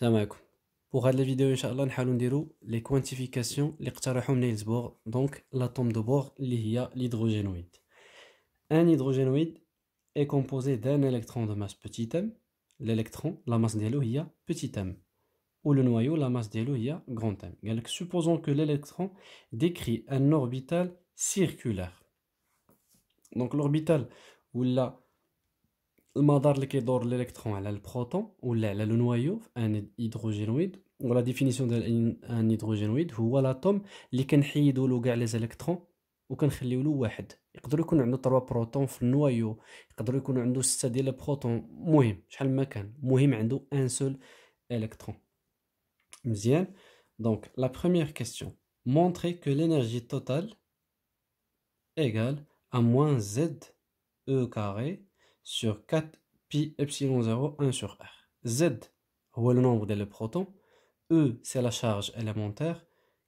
السلام عليكم. Pour هاد la vidéo inchallah نحاولوا نديرو les quantifications اللي اقترحهم نيلز بور. Donc l'atome de Bohr اللي هي l'hydrogénoïde. Un hydrogénoïde est composé d'un électron de masse petit m. L'électron, la masse ديالو هي petit m. Ou le noyau, la masse ديالو هي grand M. Donc, supposons que l'électron décrit un orbital circulaire. Donc l'orbital ou المدار اللي كيدور الالكترون على البروتون ولا على لو نوايو ان هيدروجينويد. ولا ديفينيسيون ديال ان هيدروجينويد هو لاتوم اللي كنحيدوا له كاع لي زالكترون وكنخليو له واحد. يقدر يكون عنده 3 بروتون في النوايو، يقدر يكون عنده 6 ديال البروتون، مهم شحال ما كان، مهم عنده ان سول الكترون. مزيان. Donc la première question, montrer que l'énergie totale égale à moins z e carré sur 4 pi epsilon 0 1 sur r. Z هو le nombre des protons, E c'est la charge élémentaire,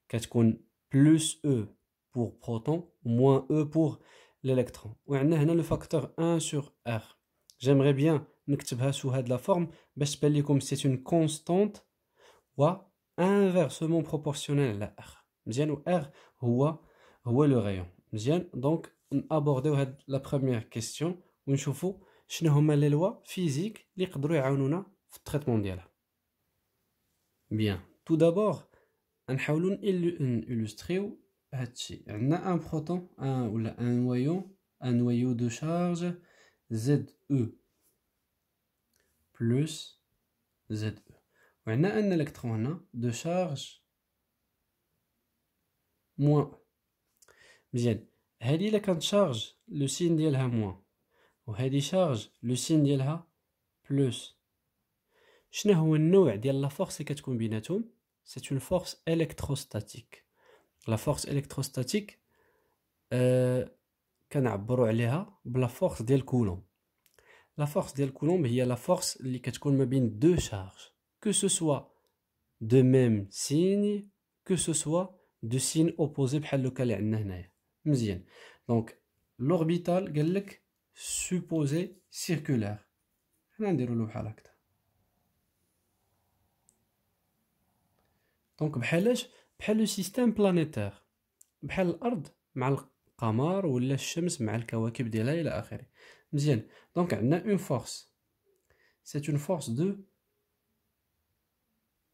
كتكون plus E pour proton, moins E pour l'électron. وعندنا هنا le facteur 1 sur R. J'aimerais bien نكتبها sous هاد la forme باش تبان لكم c'est une constante و inversement proportionnelle à R. مزيان. و R هو le rayon. مزيان. Donc نابورديو هاد la première question ونشوفوا شنو هما لي لوا فيزيك اللي يقدروا يعاونونا في التريتمون ديالها. بيان. تو دابور غنحاولوا نيلوستريو هادشي. عندنا ان بروتون ولا ان نويو دو شارج زد او بلس زد او، وعندنا ان الكترون هنا دو شارج موان. مزيان. هادي الا كانت شارج لو سين ديالها موان وهذه شارج لو سين ديالها بلس. شنو هو النوع ديال لا فورس اللي كتكون بيناتهم؟ سي اون فورس الكتروستاتيك. لا فورس الكتروستاتيك كنعبروا عليها بلا فورس ديال كولوم. لا فورس ديال كولوم هي لا فورس اللي كتكون ما بين دو شارج que ce soit de même signe que ce soit de signe opposé بحال لو كان اللي عندنا هنايا. مزيان. دونك l'orbital قال لك supposé circulaire. حنا نديرو له بحال هكذا. دونك بحالاش؟ بحال لو سيستيم بلانيتير، بحال الارض مع القمر ولا الشمس مع الكواكب ديالها الى اخره. مزيان. دونك عندنا اون فورس، سي اون فورس دو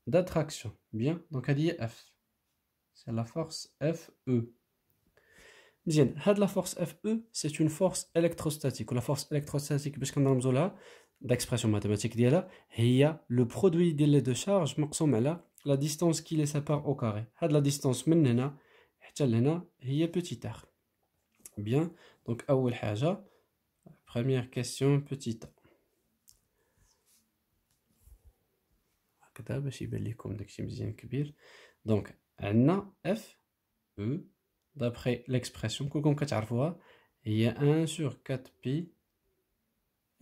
d'attraction. بيان. دونك هذه هي اف، سي لا فورس اف او. مزيان. هاد لا فورس اف او سي اون فورس الكتروستاتيك. ولا فورس الكتروستاتيك باش كنرمزوا لها داكسبرسيون ماتيماتيك ديالها هي لو برودوي ديال لي دو شارج مقسوم على لا ديستانس كي لي سيبار او كاري. هاد لا ديستانس من هنا حتى لهنا هي بوتيت ار. بيان. دونك اول حاجه بروميير كيسيون بوتيت هكذا باش يبان لكم داكشي مزيان كبير. دونك عندنا اف او d'après l'expression كلكم كتعرفوها هي 1 sur 4 pi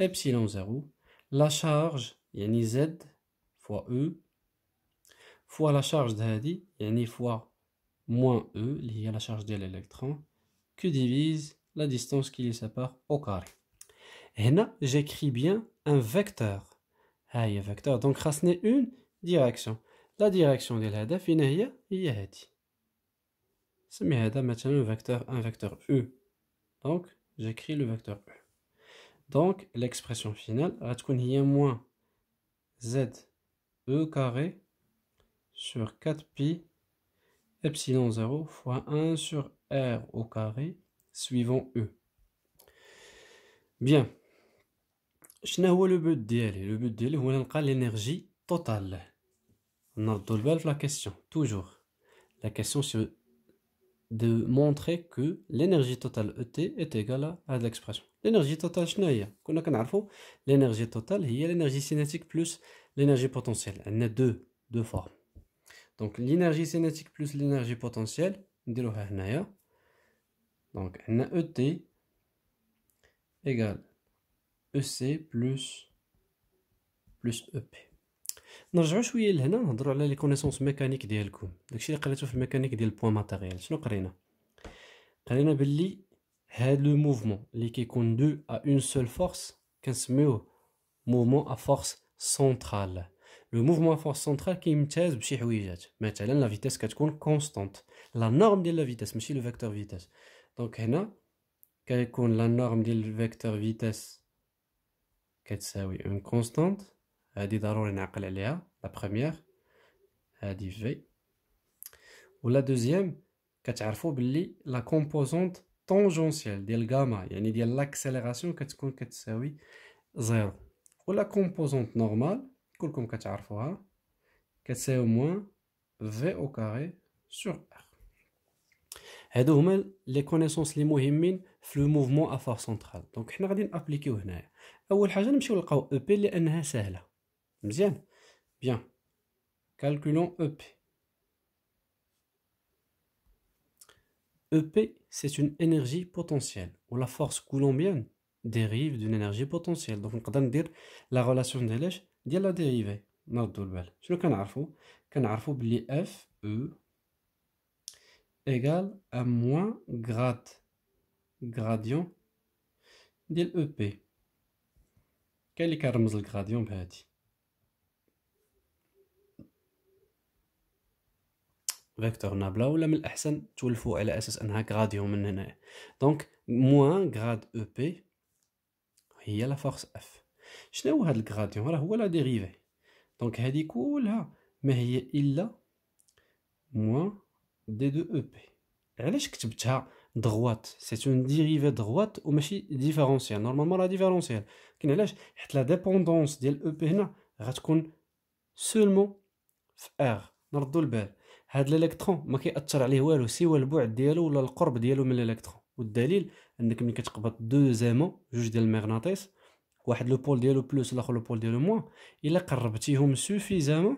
epsilon 0. la charge يعني z fois e fois la charge de هذه يعني fois moins e اللي هي la charge ديال l'électron que divise la distance qui les sépare au carré. هنا j'écris bien un vecteur. ها هي vecteur. donc خاصني une direction. la direction ديال هذا فين هي هذه. سمي هذا مثلا vecteur 1 vecteur e. donc j'écris le vecteur e. donc l'expression finale غتكون هي moins z e carré sur 4 pi epsilon 0 fois 1 sur r au carré suivant e. bien. شنو هو لو بوت ديالي؟ لو بوت ديالي هو نلقى l'énergie totale. نردو البال في la question toujours. la question c'est de montrer que l'énergie totale ET est égale à l'expression. L'énergie totale شنو هي؟ كنا كنعرفوا l'énergie totale هي l'énergie cinétique plus l'énergie potentielle. عندنا deux formes. donc l'énergie cinétique plus l'énergie potentielle نديروها هنايا. donc عندنا ET égale EC plus EP. نرجعوا شويه لهنا نهضروا على لي كونيسونس ميكانيك ديالكم. داكشي اللي قريتو في الميكانيك ديال البوان ماتيريال. شنو قرينا باللي هاد لو موفمون اللي كيكون دو ا اون سول فورس كنسميوه موفمون ا فورس سنترال. Le mouvement à force centrale كيمتاز بشي حويجات مثلا لا فيتاس كتكون كونستانت لا نورم ديال لا فيتاس ماشي لو فيكتور فيتاس دونك هنا كيكون لا نورم ديال الفيكتور فيتاس كتساوي اون كونستانت هادي ضروري نعقل عليها لا بروميير هادي في ولا دوزيام كتعرفوا باللي لا كومبوزونت طونجونسيال ديال غاما يعني ديال لاكسيليراسيون كتكون كتساوي زيرو ولا كومبوزونت نورمال كلكم كتعرفوها كتساوي موان في او كاري سور ار. هادو هما لي كونيسونس لي مهمين في لو موفمون ا فور سنترال. دونك حنا غادي نابليكيو هنايا. اول حاجه نمشيو نلقاو او بي لانها سهله مزيان. بيان كالكولون او بي. EP, c'est une énergie potentielle, ou la force coulombienne dérive d'une énergie potentielle. Donc, on peut dire la relation de la dérivée. نردو البال. شنو كنعرفو بلي FE égale à moins gradient ديال EP. كاين اللي كنرمز الغراديون بهادي. فيكتور نابلا ولا من الاحسن تولفوا على اساس انها غراديون من هنا. دونك موان غراد او بي هي لا فورس اف. شنو هو هاد الغراديون؟ راه هو لا ديريفي. دونك هادي كلها ما هي الا موان دي دو او بي. علاش كتبتها دغوات؟ سي اون ديريفي دغوات وماشي ديفيرونسيال. نورمالمون لا ديفيرونسيال كاين علاش؟ حيت لا ديبوندونس ديال او بي هنا غتكون سولمون في ار. نردو البال هاد الالكترون ما كيأثر عليه والو سوى البعد ديالو ولا القرب ديالو من الالكترون. والدليل انك ملي كتقبض دو زيمون جوج ديال المغناطيس واحد لو بول ديالو بلوس الاخر لو بول ديالو موان الا قربتيهم سوفيزامون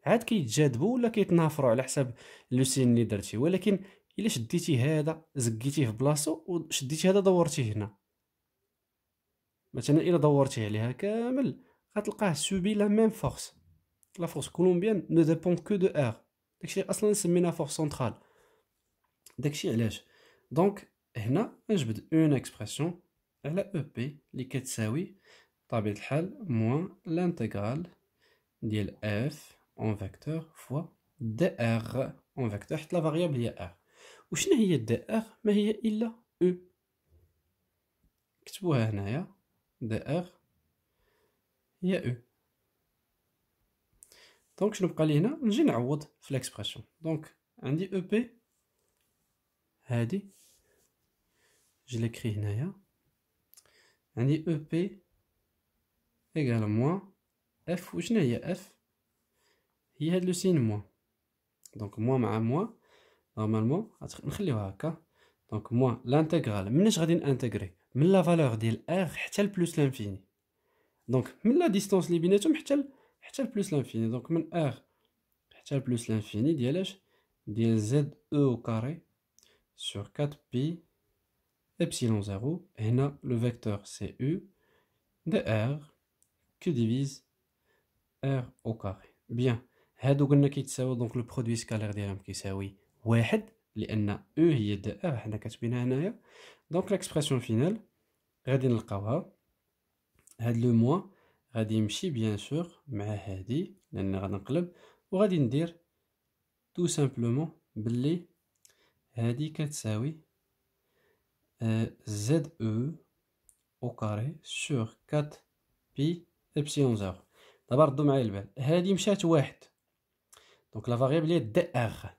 عاد كيتجاذبوا ولا كيتنافروا على حساب لو سين اللي درتي. ولكن الا شديتي هذا زقيتيه في بلاصتو وشديتي هذا دورتيه هنا مثلا الا دورتيه عليها كامل غتلقاه سوبي لا ميم فورس. لا فورس كولومبيان نو ديبون كو دو ار. داكشي اصلا سمينا فورس سنترال. داكشي علاش. دونك هنا نجبد اون اكسبرسيون على او بي اللي كتساوي بطبيعه الحال موان لانتيغرال ديال اف اون فيكتور فوا دي ار اون فيكتور حيت لا فاريابل هي ار. وشنو هي دي ار؟ ما هي الا او. كتبوها هنايا دي ار هي او. دونك شنو بقى لي هنا؟ نجي نعوض في ليكسبرسيون. دونك عندي او بي هادي je l'écris هنايا عندي او بي ايغال موان اف. وشنو هي اف؟ هي هاد لو سين موان. دونك موان مع موان نورمالمون نخليوها هكا. دونك موان لانتيغرال مناش غادي نانتيغري من لا فالور ديال ار حتى البلوس لانفيني. دونك من لا ديستونس اللي بيناتهم حتى البلوس لانفيني. دونك من ار حتى البلوس لانفيني ديالاش ديال زد او كاري sur 4pi epsilon 0. هنا le vecteur c'est u de r que divise r au carré. Bien. هادو قلنا كيتساوي دونك لو برودوي سكالير ديالهم كيساوي واحد لان او هي د ار حنا كاتبينها هنايا. دونك ليكسبرسيون فينال غادي نلقاوها هاد لو موان غادي يمشي بيان سور مع هادي لان غادي نقلب وغادي ندير تو سامبلومون باللي هادي كتساوي زد او au carré sur 4pi epsilon 0. دابا ردوا معايا البال هادي مشات واحد دونك لا فاريابل هي دي ار.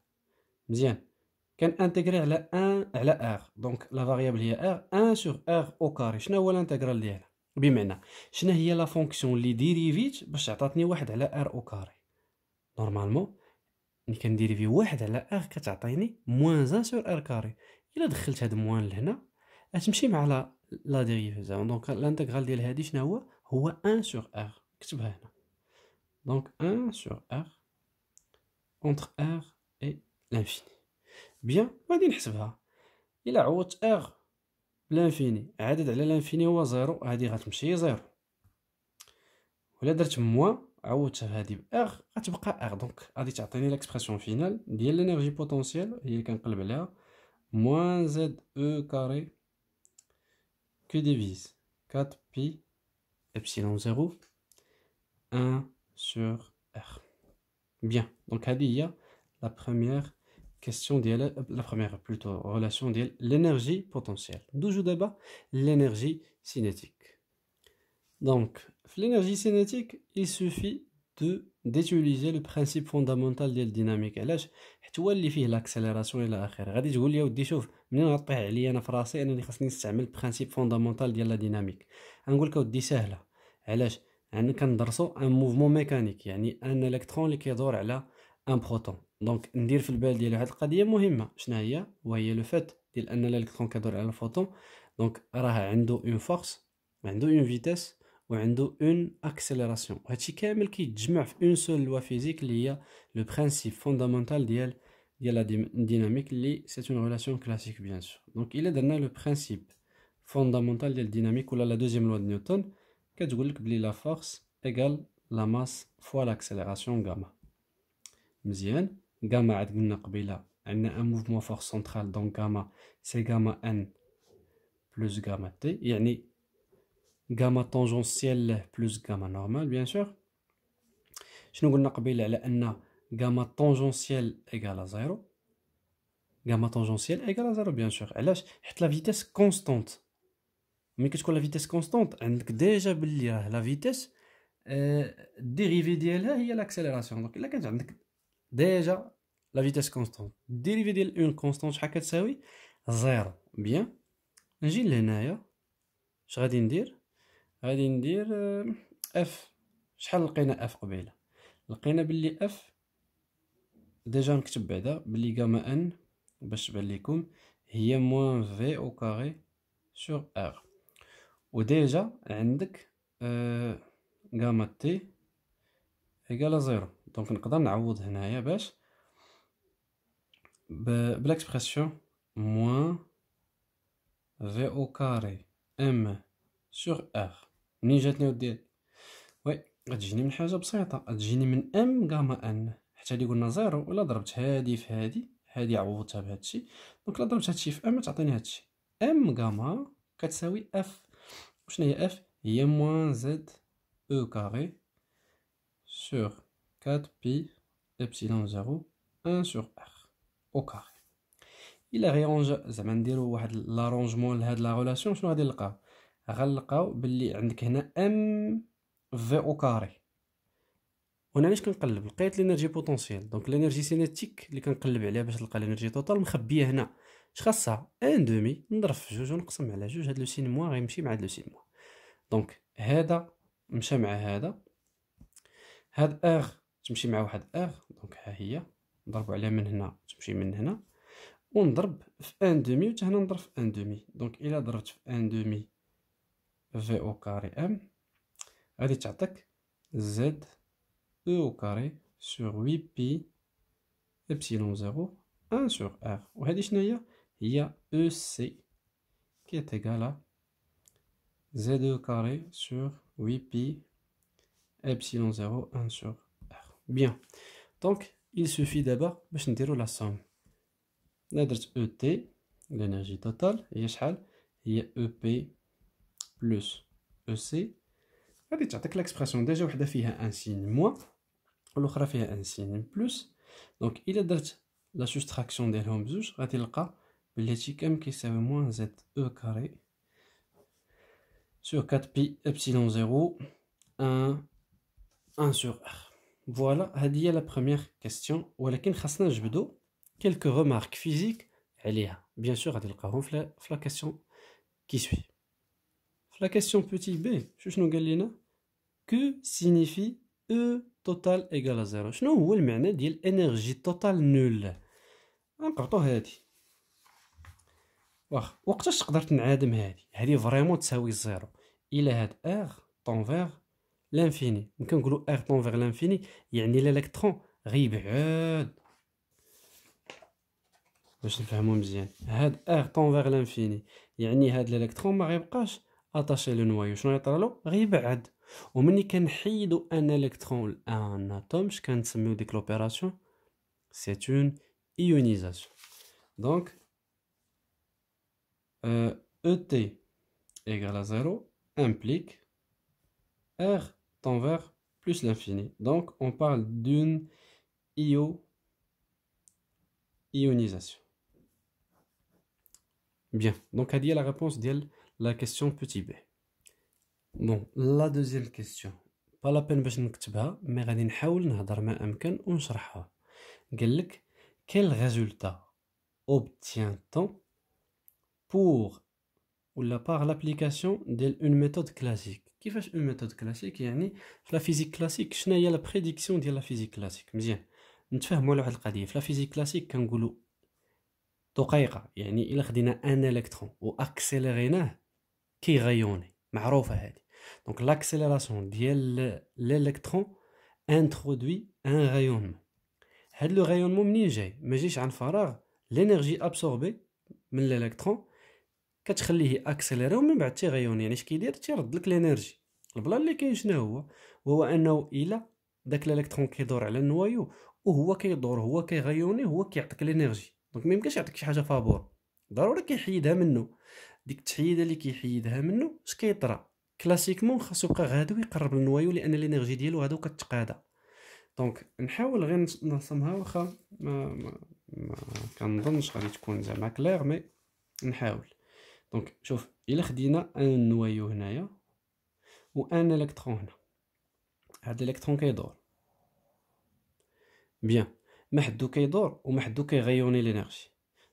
مزيان كان انتغري على 1 على ار. دونك لا فاريابل هي ار 1 sur ار au carré. شنو هو الانتغرال ديالها؟ بمعنى شنو هي لا فونكسيون اللي ديريفيت باش عطاتني واحد على ار au carré؟ نورمالمون ملي كنديريفي واحد على ار كتعطيني موان 1 sur ار كاري. الا دخلت هاد موان لهنا غتمشي مع لا ديريفي زعما. دونك الانتغرال ديال هادي شنو هو 1 sur r. كتبها هنا. دونك 1 sur r entre r et l'infini. بيان غادي نحسبها. الا عوضت r بلانفيني عدد على لانفيني هو زيرو هادي غتمشي زيرو. ولا درت موان عوضتها هادي ب r غتبقى r. دونك غادي تعطيني ليكسبرسيون فينال ديال لينيرجي بوتونسيال هي اللي كنقلب عليها موان زد او كاري que divise 4pi epsilon 0 1 sur R. Bien, donc il y a la première question, la première plutôt relation de l'énergie potentielle. D'où d'abord l'énergie cinétique. Donc, l'énergie cinétique, il suffit d'utiliser le principe fondamental de la dynamique. علاش حيت هو اللي فيه l'accélération الى اخره. غادي تقول لي ودي شوف منين غطيح عليا انا في راسي انني خاصني نستعمل البرانسيپ فوندامونتال ديال لا ديناميك. غنقول لك ودي سهله. علاش؟ عندنا كندرسوا ان موفمون ميكانيك، يعني ان الكترون اللي كيدور على ان بروتون. دونك ندير في البال ديال واحد القضيه مهمه، شنو هي؟ وهي لو فات ديال ان الالكترون كيدور على الفوتون. دونك راه عنده اون فورس، عنده اون فيتيس، وعنده اون اكسلراسيون. هادشي كامل كيتجمع في اون سول لوا فيزيك اللي هي لو برينسيپ فوندامونتال ديال لا ديناميك، اللي سي اون ريلاسيون كلاسيك بيان سور. دونك الا درنا لو برينسيپ فوندامونتال ديال الديناميك ولا لا دوزيام لوا د نيوتن، كتقول لك بلي لا فورس ايغال لا ماس فوا لاكسلراسيون غاما. مزيان. غاما عاد قلنا قبيله عندنا ان موفمون فورس سنترال، دونك غاما سي غاما ان بلس غاما تي، يعني غاما طونجونسيال له بلس غاما نورمال بيان سور. شنو قلنا قبيله على ان غاما طونجونسيال ايغال زيرو؟ غاما طونجونسيال ايغال زيرو بيان سور. علاش؟ حيت لا فيتيس كونستونت. ملي كتكون لا فيتيس كونستونت عندك ديجا باللي راه لا فيتيس الديريفي ديالها هي لاكسيليراسيون. دونك الا كانت عندك ديجا لا فيتيس كونستونت، الديريفي ديال اون كونستونت شحال كتساوي؟ زيرو. بيان، نجي لهنايا اش غادي ندير؟ غادي ندير اف. شحال لقينا اف قبيله؟ لقينا باللي اف ديجا نكتب بعدا باللي غاما ان باش تبان لكم هي موان في او كاري سور ار. وديجا عندك غاما تي ايكال زيرو. دونك نقدر نعوض هنايا باش بالاكسبرسيون موان في او كاري ام سور ار. منين جاتني ودي؟ وي غتجيني من حاجه بسيطه، غتجيني من ام غاما ان، حتى اللي قلنا زيرو. ولا ضربت هادي في هادي، هادي عوضتها بهادشي، دونك لا ضربت هادشي في ام تعطيني هادشي. ام غاما كتساوي اف. وشنو هي اف؟ هي موان زد او كاري سور 4 بي ابسيلون زيرو 1 سور ار او كاري. الا غيرونج زعما نديرو واحد لارونجمون لهاد لا ريلاسيون، شنو غادي نلقاو؟ غنلقاو باللي عندك هنا ام في او كاري. وانا علاش كنقلب؟ لقيت لينيرجي بوتونسييل، دونك لينيرجي سينيتيك اللي كنقلب عليها باش نلقى لينيرجي توتال مخبيه هنا. اش خاصها؟ ان دومي نضرب في جوج ونقسم على جوج. هاد لو سين موان غيمشي مع هاد لو سين موان. دونك هذا مشى مع هذا، هاد ار تمشي مع واحد ار، دونك ها هي نضربو عليها من هنا تمشي من هنا، ونضرب في ان دومي وتا هنا نضرب في ان دومي. دونك الا ضربت في ان دومي في او كاري ام غادي تعطيك زد او كاري سور 8 بي ابسيلون زيرو 1 سور ار. وهذه شنو هي او سي كي تيغال z2 carré sur 8pi epsilon 0 1 sur r. Bien, donc il suffit d'abord باش نديرو la somme. درت et l'énergie totale هي شحال؟ هي ep plus ec. غادي تعطيك l'expression ديجا وحده فيها ان سين موان والاخرى فيها ان سين بلس. دونك الا درت لا سوستراكسيون ديالهم بزوج غادي نلقى بلي هادشي كامل كيساوي موان زد او كاري sur 4pi epsilon 0 1 sur r. Voilà, هذه هي la première question. ولكن خاصنا نجبدو quelques remarques physiques عليها. Bien sûr غادي نلقاوهم في la question qui suit. في la question petit b شنو قال لنا؟ que signifie E total égale à 0؟ شنو هو المعنى ديال énergie totale nulle؟ غنقبطو هادي. واخا وقتاش تقدر تنعدم هادي فريمون تساوي الزيرو؟ الى هاد ار طون فيغ لانفيني. ملي كنقولوا ار طون فيغ لانفيني يعني الالكترون غيبعد. باش نفهمو مزيان، هاد ار طون فيغ لانفيني يعني هاد الالكترون ما غيبقاش اتاشي لو نوايو. شنو يطرالو؟ غيبعد. ومني كنحيدو ان الكترون ان اتوم اش كنسميو ديك لوبيراسيون؟ سي اون ايونيزاسيون. دونك ET égale à 0 implique R tend vers plus l'infini. Donc, on parle d'une ionisation. Bien, donc à dire la réponse de la question petit b. Bon, la deuxième question. Pas la peine باش نكتبها mais غادي نحاول نهضر ما أمكن ونشرحها. قال لك quel résultat obtient-on pour ولا par l'application d'une méthode classique. كيفاش une méthode classique يعني في la physique classique شنو هي la prédiction ديال la physique classique. مزيان نتفاهموا على واحد القضيه. في la physique classique كنقولوا دقيقه يعني الا خدينا ان الكترون واكسيلريناه كيغيوني معروفه هذه. دونك لاكسيليراسيون ديال الالكترون انترودوي ان رايونمون. هاد لو رايونمون منين جاي؟ ما جيش عن فراغ. لينيرجي ابسوربي من الالكترون كتخليه اكسيليري ومن بعد تيغيوني. يعني اش كيدير؟ تيرد لك لينيرجي. البلان اللي كاين شنو هو انه الا داك الالكترون كيدور على النوايو وهو كيدور هو كيغيوني هو كيعطيك لينيرجي. دونك ما يمكنش يعطيك شي حاجه فابور، ضروري كيحيدها منه. ديك التحييده اللي كيحيدها منه اش كيطرا؟ كلاسيكمون خاصو يبقى غادي ويقرب للنوايو لان الانرجي ديالو غادو كتقادا. دونك نحاول غير نرسمها واخا ما كنظنش غادي تكون زعما كلير مي نحاول. دونك شوف الا خدينا ان نوايو هنايا وان الكترون هنا، هاد الالكترون كيدور بيان، ما حدو كيدور وما حدو كيغيوني لينيرجي.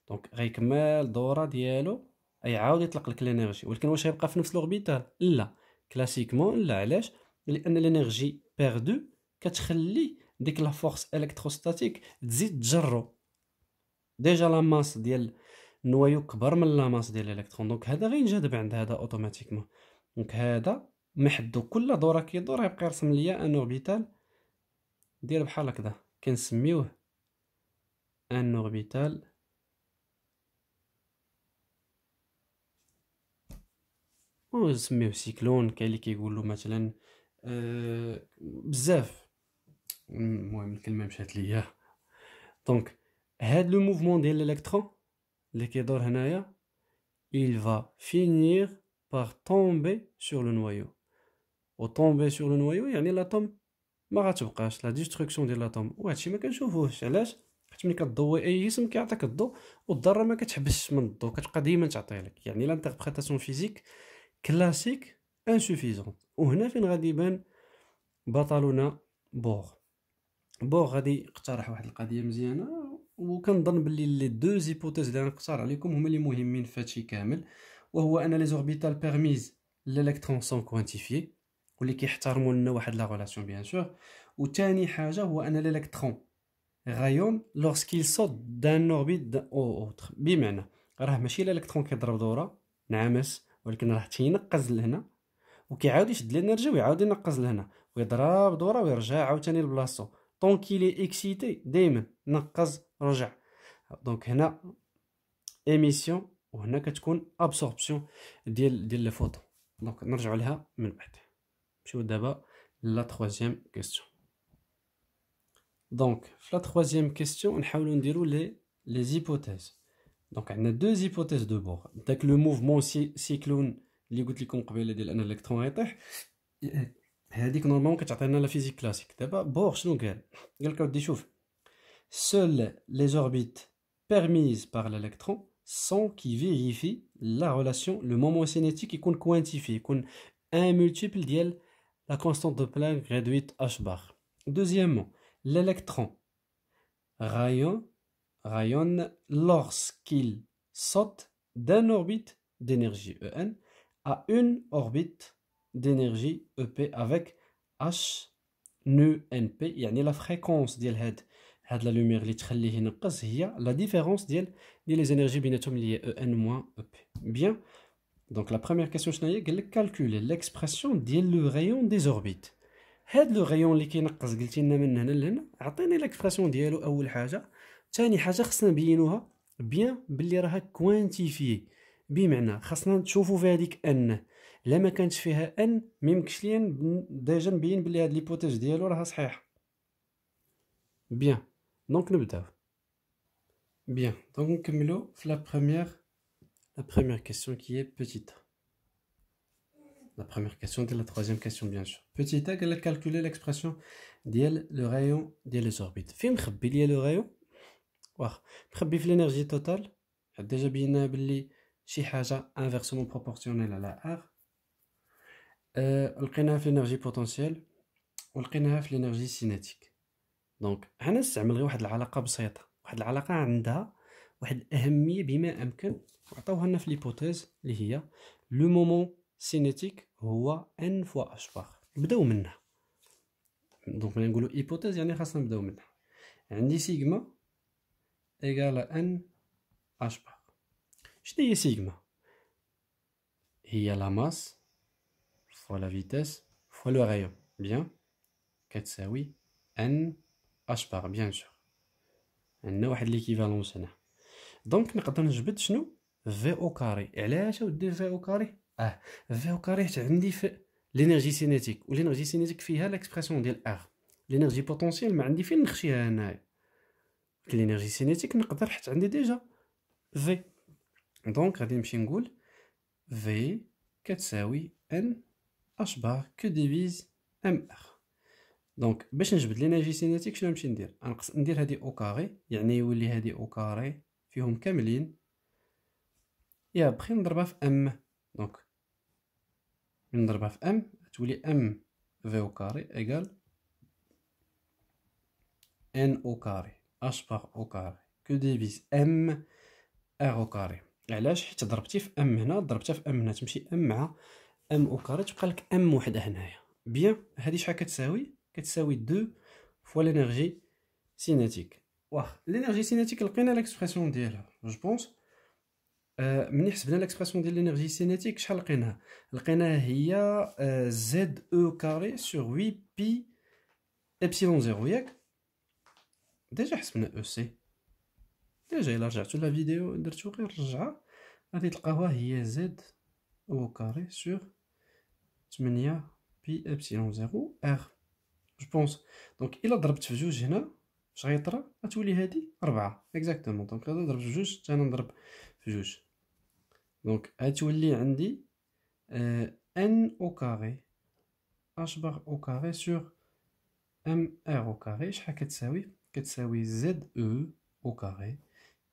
دونك غيكمل الدوره ديالو يعاود يطلق لك لينيرجي. ولكن واش غيبقى في نفس لوربيتال؟ لا، كلاسيكمون لا. علاش؟ لان لينيرجي بيردو كتخلي ديك لا فورس الكتروستاتيك تزيد تجرو. ديجا لا ماس ديال النوايو كبر من لا ماس ديال الالكترون. دونك هذا غينجذب عند هذا اوتوماتيكمون. دونك هذا محدو كل دوره كيدور غيبقى يرسم ليا ان اوربيتال دير بحال هكذا. كنسميوه ان اوربيتال ونسميوه سيكلون. كاين اللي كيقول له مثلا بزاف. المهم الكلمه مشات ليا. دونك هاد لو موفمون ديال الالكترون اللي كيدور هنايا il va finir par tomber sur le noyau. و tomber sur le noyau يعني لاتوم ما غتبقاش، لا ديستركسيون ديال لاتوم. وهادشي ما كنشوفوهش. علاش؟ حيت ملي كتضوي اي جسم كيعطيك الضوء والذره ما كتحبسش من الضوء، كتبقى ديما تعطي لك. يعني لانتربريتاسيون فيزيك كلاسيك انسوفيزون. وهنا فين غادي يبان بطلنا بور. بور غادي اقترح واحد القضيه مزيانه وكنظن باللي لي دو زيبوتيز اللي غنقترح عليكم هما اللي مهمين في هادشي كامل. وهو ان لي زوربيتال بيرميز لالكترون سون كوانتيفيي واللي كيحترموا لنا واحد لا ريلاسيون بيان سور. وثاني حاجه هو ان الالكترون غايون لورسكيل صوت دان اوربيت او اوتر. بمعنى راه ماشي الالكترون كيضرب دوره نعمس، ولكن راه تينقز لهنا وكيعاود يشد الانرجي ويعاود ينقز لهنا ويضرب دوره ويرجع عاوتاني لبلاصتو. طونك لي اكسيتي دائما نقز رجع. دونك هنا ايميسيون وهنا كتكون ابسوربسيون ديال لي فوتون. دونك نرجعوا لها من بعد. نمشيو دابا لا ترويزيام كيسيون. دونك في لا ترويزيام كيسيون نحاولوا نديروا لي زيبوتيز. دونك عندنا دو زيبوتيز دو بور. داك لو موفمون سيكلون اللي قلت لكم قبيله ديال ان الالكترون غيطيح، هذيك نورمالمون كتعطينا لا فيزيك كلاسيك. دابا بور شنو قال لك؟ ودي شوف seules les orbites permises par l'électron sont qui vérifient la relation le moment cinétique يكون quantifié يكون un multiple ديال la constante de Planck réduite h bar. Deuxièmement, l'électron rayonne lorsqu'il saute d'une orbite d'énergie En à une orbite d'énergie EP avec h nu np. يعني la fréquence ديال هاد لا لوميير اللي تخليه ينقص هي لا ديفيرونس ديال لي زينيرجي بيناتهم اللي هي ان موان او بي. بيان. دونك لا بروميير كيسيون شنو هي؟ قال لك كالكولي ليكسبرسيون ديال لو غايون دي زوربيت. هاد لو غايون اللي كينقص قلتي لنا من هنا لهنا عطيني ليكسبرسيون ديالو اول حاجه. ثاني حاجه خصنا نبينوها بيان باللي راها كوانتيفي. بمعنى خصنا نشوفوا في هذيك ان لا ما كانتش فيها ان ما يمكنش ليا ديجا نبين باللي هاد ليبوتيز ديالو راها صحيحه. بيان. دونك نبداو. بيان. دونك نكملو في لا بروميير كيسيون كي هي بوتيت. La première question de la troisième question, bien sûr. Petit a, elle a calculé l'expression de le rayon des orbites. Fin مخبي لي le rayon. واخ مخبي في l'énergie totale. déjà بينا باللي شي حاجة inversement proportionnelle على R. لقيناها في l'énergie potentielle ولقيناها في l'énergie cinétique. دونك حنا نستعمل غير واحد العلاقة بسيطة، واحد العلاقة عندها واحد الأهمية بما أمكن، وعطاوها لنا في ليبوتيز اللي هي لو مومون سينيتيك هو ان فوا اش بار. نبداو منها. دونك ملي نقولوا ايبوتيز يعني خاصنا نبداو منها. عندي سيغما ايكال ان اش بار. شنو هي سيغما؟ هي لا ماس فوا لا فيتيس فوا لو رايون، بيان، كتساوي ان اش بار بيان سور. عندنا واحد ليكيفالونس هنا. دونك نقدر نجبد شنو؟ في او كاري. علاش اودي في او كاري؟ في او كاري حيت عندي في لينيرجي سينيتيك، ولينيرجي سينيتيك فيها ليكسبرسيون ديال ار. لينيرجي بوتونسيال ما عندي فين نخشيها هنايا. لينيرجي سينيتيك نقدر حيت عندي ديجا في. دونك غادي نمشي نقول في كتساوي ان اش بار كو ديفيز ام ار. دونك باش نجبد لينيرجي سينيتيك شنو نمشي ندير؟ نقص ندير هادي او كاري، يعني يولي هادي او كاري فيهم كاملين، يا بخي نضربها في ام. دونك نضربها في ام تولي ام في او كاري ايكال ان او كاري اش بار او كاري كو ديفيز ام ار او كاري. علاش؟ حيت ضربتي في ام هنا ضربتها في ام هنا تمشي ام مع ام او كاري تبقى لك ام وحده هنايا. بيان، هادي شحال كتساوي؟ كتساوي 2 فوا لينيرجي سينيتيك. واخ لينيرجي سينيتيك لقينا ليكسبرسيون ديالها جو بونس. ملي حسبنا ليكسبرسيون ديال لينيرجي سينيتيك شحال لقيناها؟ لقيناها هي زد او كاري سور 8 بي ابسيلون زيرو، ياك؟ ديجا حسبنا او سي ديجا. الا رجعتو لا فيديو درتو غير رجعه غادي تلقاوها هي زد او كاري سور 8 بي ابسيلون زيرو ار جو بونس. دونك الا ضربت في جوج هنا اش غيطرا؟ غتولي هادي 4 اكزاكتومون. دونك غادي نضرب في جوج حتى انا نضرب في جوج. دونك غتولي عندي ان او كاري اش بار او كاري سور ام ار او كاري شحال كتساوي؟ كتساوي زد او او كاري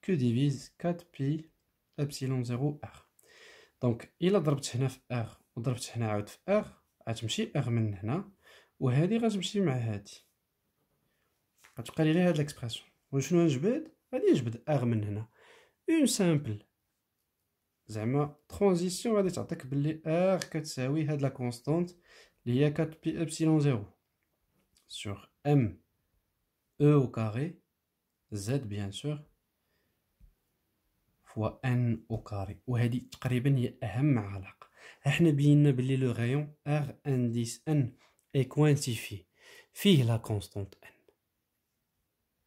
كو ديفيز 4 بي ابسيلون زيرو ار. دونك الا ضربت هنا في ار وضربت هنا عاود في ار غتمشي ار من هنا وهادي غتمشي مع هادي، غتبقى لي غير هاد ليكسبرسيون. وشنو نجبد؟ غادي نجبد ار من هنا اون سامبل زعما ترانزيسيون غادي تعطيك بلي ار كتساوي هاد لا كونستانت اللي هي 4 بي ابسيلون زيرو سور ام او او كاري زد بيان سور فوا ان او كاري. وهذه تقريبا هي اهم علاقه. احنا بينا بلي لو غايون ار انديس ان اي كوانتيفي فيه لا كونستانت ان،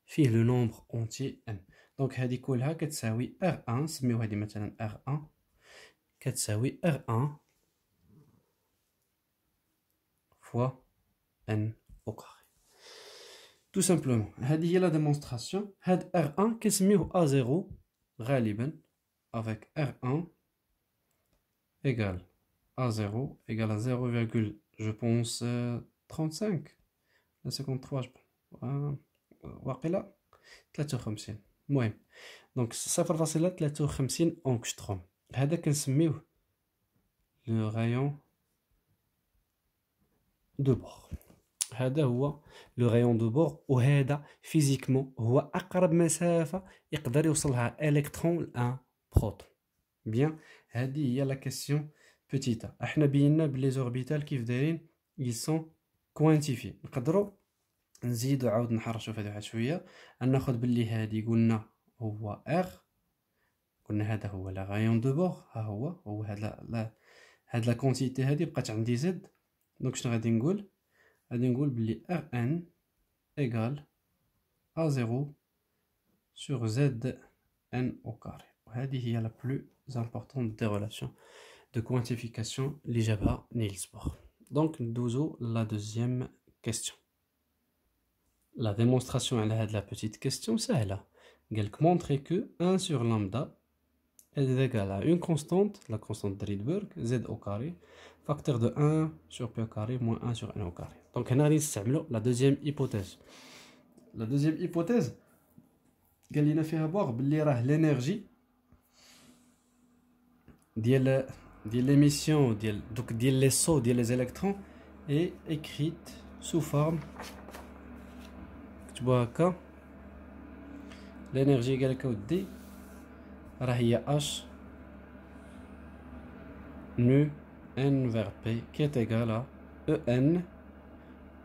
فيه لو نومبر اونتي ان. دونك هذه كلها كتساوي ار 1، نسميو هذه مثلا ار 1 كتساوي ار 1 فوا ان او كاري. tout simplement. هذه هي لا ديمونستراسيون. هاد R1 كنسميوه A0 غالبا avec R1 égale A0 égale à 0, je pense 35 لا 53 je pense واقيلا 53. المهم دونك 0.53 أنغستروم. هذا كنسميوه لو غايون دو بور. هذا هو لو غايون دو بور، وهذا فيزيكمون هو اقرب مسافه يقدر يوصلها الكترون لان بروتون. بيان، هذه هي لا كيسيون بوتيتا. احنا بينا بلي زوربيتال كيف دايرين ils sont كوانتيفي. نقدروا نزيدوا عاود نحرشوا في هذا واحد شويه. ناخذ باللي هذه قلنا هو ار، قلنا هذا هو لا غايون دو بور، ها هو هذا هاد لا كونتيتي هذه بقات عندي زد. دونك شنو غادي نقول؟ غادي نقول بلي Rn égale A0 sur Zn au carré. وهذه هي la plus importante des relations de quantification اللي جابها نيلز بور. Donc ندوزو la deuxième question. La démonstration على هاد la petite question سهلة. قالك montrer que 1 sur lambda est égal à une constante, la constante de Rydberg, z au carré, facteur de 1 sur p au carré moins 1 sur n au carré. Donc, on a la deuxième hypothèse. La deuxième hypothèse, قال لنا فيها بوغ بلي راه l'énergie ديال l'émission ديال les sauts ديال les électrons est écrite sous forme كتبوها هكا. l'énergie قال لك اودي راه هي h nu n vers p qui est égal à en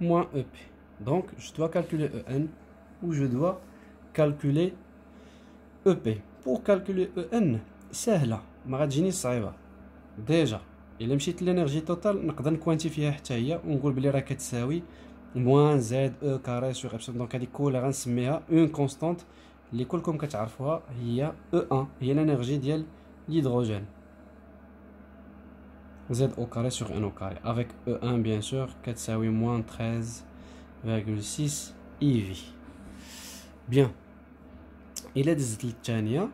moins ep. Donc je dois calculer en ou je dois calculer ep. Pour calculer en سهله ما غتجينيش صعيبه. ديجا الا مشيت للانرجي توتال نقدر نكوانتيفيها حتى هي ونقول بلي راه كتساوي موان زد او كاري سور ابسلون. دونك هذيك كلها غنسميها اون كونستانت اللي كلكم كتعرفوها هي او 1 هي الانرجي ديال l'hydrogène z au carré sur n au carré avec E1 bien sûr كتساوي moins 13,6 eV. bien إلا دزت للثانية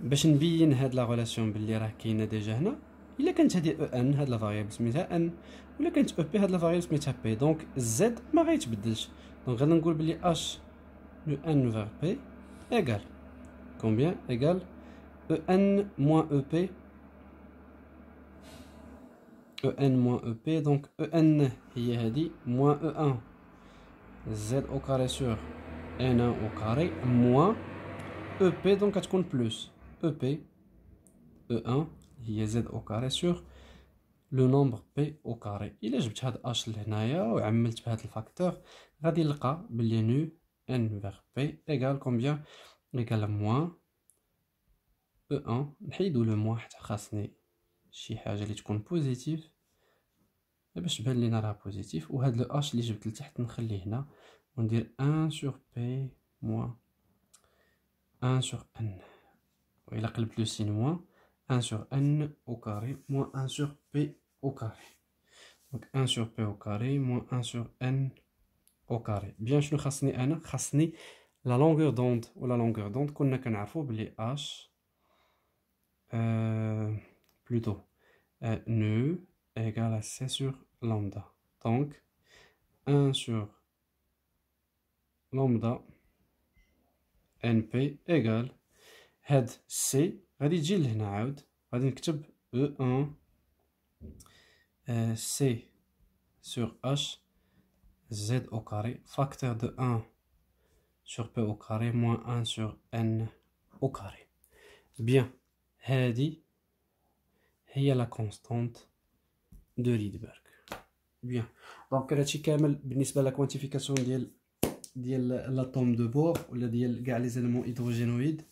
باش نبين هاد لا ريلاسيون باللي راه كاينه ديجا هنا. الا كانت هادي او ان هاد لا فاريابل سميتها ان ولا كانت او بي هاد لا فاريابل سميتها بي دونك زد ما غيتبدلش. دونك غادي نقول بلي اش لو ان فير بي ايغال كومبيان ايغال او ان موان او بي او ان موان او بي. دونك او ان هي هادي موان او 1 زد او كاري سور ان او كاري موان او بي دونك غتكون بلوس EP E1 هي Z au carré sur le nombre P au carré. إلا جبت هاد H لهنايا وعملت بهاد الفاكتور غادي نلقى بلي نو N vers P égal combien égal moins E1. نحيدو لو موان حتى خاصني شي حاجة اللي تكون بوزيتيف باش تبان لينا راه بوزيتيف. وهاد لو H اللي جبت لتحت نخليه هنا وندير 1 sur P moins 1 sur N. وإلا قلبت لو سين موان 1 sur n au carré moins 1 sur p au carré. Donc 1 sur p au carré moins 1 sur n au carré. Bien شنو خاصني أنا؟ خاصني la longueur d'onde ou la longueur d'onde كنا كنعرفو بلي h plutôt nu égale à c sur lambda. Donc 1 sur lambda np égale هاد سي غادي تجي لهنا عاود غادي نكتب E1 C sur H Z au carré facteur de 1 sur P au carré moins 1 sur N au carré. bien هادي هي la constante de Rydberg. bien دونك هادشي كامل بالنسبه لا كوانتيفيكاسيون ديال لاتوم دو بور ولا ديال كاع لي زيلمون هيدروجينويد.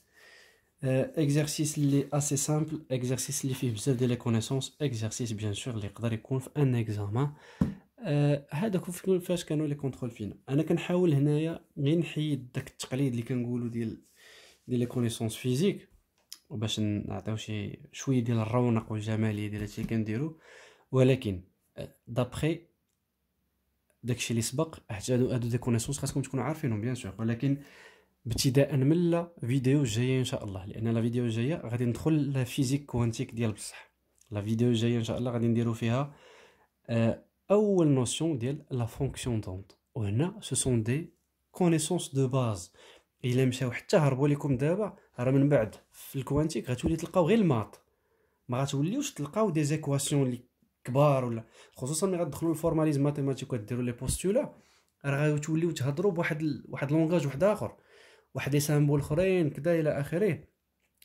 exercice اللي assez simple, exercice اللي فيه بزاف ديال لي كونيسونس، exercice بيان سور اللي يقدر يكون في ان اكزامان. هذاك فاش كانوا لي كونترول فينا انا كنحاول هنايا غير نحيد داك التقليد اللي كنقولوا ديال لي كونيسونس فيزيك وباش نعطيو شويه ديال الرونق والجماليه ديال هادشي اللي كنديرو. ولكن دابخي داكشي اللي سبق حتى هادو دي كونيسونس خاصكم تكونوا عارفينهم بيان سور. ولكن ابتداء من لا فيديو الجايه ان شاء الله، لان لا فيديو الجايه غادي ندخل لا فيزيك كوانتيك ديال بصح. لا فيديو الجايه ان شاء الله غادي نديرو فيها اول نوسيون ديال لا فونكسيون دوند. وهنا سو سون دي كونيسونس دو باز الا مشاو حتى هربوا لكم دابا راه من بعد في الكوانتيك غتولي تلقاو غير الماط، ما غتوليوش تلقاو دي زيكواسيون اللي كبار ولا خصوصا ملي غتدخلوا الفورماليزم ماتيماتيك وديروا لي بوستولا راه غتوليو تهضروا بواحد لونغاج واحد اخر واحد لي سامبول اخرين كذا الى اخره.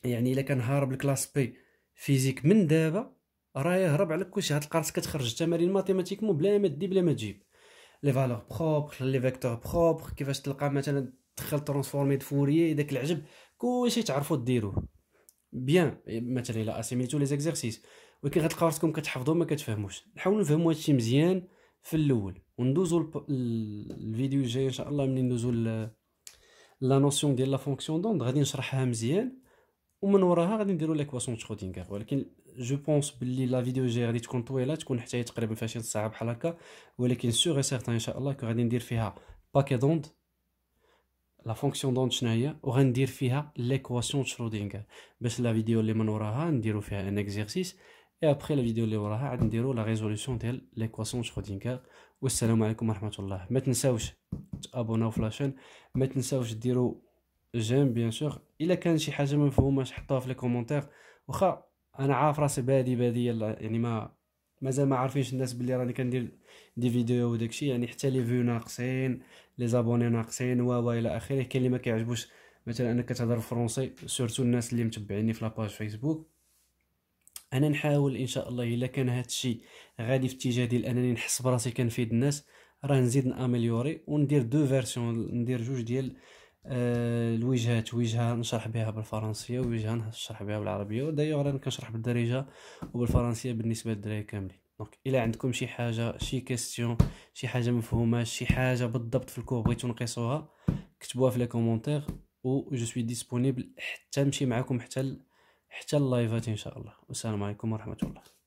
يعني الا كان هارب الكلاس بي فيزيك من دابا راه يهرب على كلشي. هاد القرص كتخرج تمارين ماتيماتيكمون بلا ما دي بلا ما تجيب لي فالور بروبر لي فيكتور بروبر كيفاش تلقى مثلا تدخل ترانسفورمي د فوريي داك العجب كلشي تعرفوا ديروه بيان. مثلا الا اسيميتو لي زيكزارسيس ولكن غتلقاو راسكم كتحفظوا ما كتفهموش. نحاولوا نفهموا هادشي مزيان في الاول وندوزو الفيديو الجاي ان شاء الله ملي ندوزو لا نوسيون ديال لا فونكسيون دوند غادي نشرحها مزيان ومن وراها غادي نديرو ليكواسيون شرودينغر. ولكن جو بونس باللي لا فيديو الجايه غادي تكون طويله تكون حتى تقريبا فاش الساعه بحال هكا. ولكن سيغ اي سيغتان ان شاء الله غادي ندير فيها باكي دوند لا فونكسيون دونت شنو هي وغندير فيها ليكواسيون شرودينغر باش لا فيديو اللي من وراها نديرو فيها ان اكزرسيس اي ابري لا فيديو اللي وراها عاد نديرو لا ريزوليوشن ديال ليكواسيون شرودينغر. والسلام عليكم ورحمه الله. ما تنساوش تابوناو في لاشين، ما تنساوش ديروا جيم بيان سور. الا كان شي حاجه ما مفهوماش حطوها في لي كومونتير، واخا انا عارف راسي بادي يعني مازال ما عارفينش الناس بلي راني كندير دي فيديو وداكشي، يعني حتى لي فيو ناقصين، لي زابوني ناقصين و الى اخره. كاين اللي ما كيعجبوش مثلا انك كتهضر فرونسي، سورتو الناس اللي متبعيني في لاباج فيسبوك. انا نحاول ان شاء الله الا كان هذا الشيء غادي في اتجاه ديال انني نحس براسي كنفيد الناس، راه نزيد ناميليوري وندير دو فيرسيون، ندير جوج ديال الوجهات، وجهه نشرح بها بالفرنسيه ووجهه نشرح بها بالعربيه. ودايوغ انا كنشرح بالدارجه وبالفرنسيه بالنسبه للدراري كاملين. دونك الا عندكم شي حاجه، شي كيستيون، شي حاجه مفهومه، شي حاجه بالضبط في الكور بغيتو نقيسوها، كتبوها في لي كومونتير و جو سوي ديسپونيبل حتى نمشي معكم حتى اللايفات ان شاء الله. والسلام عليكم ورحمه الله.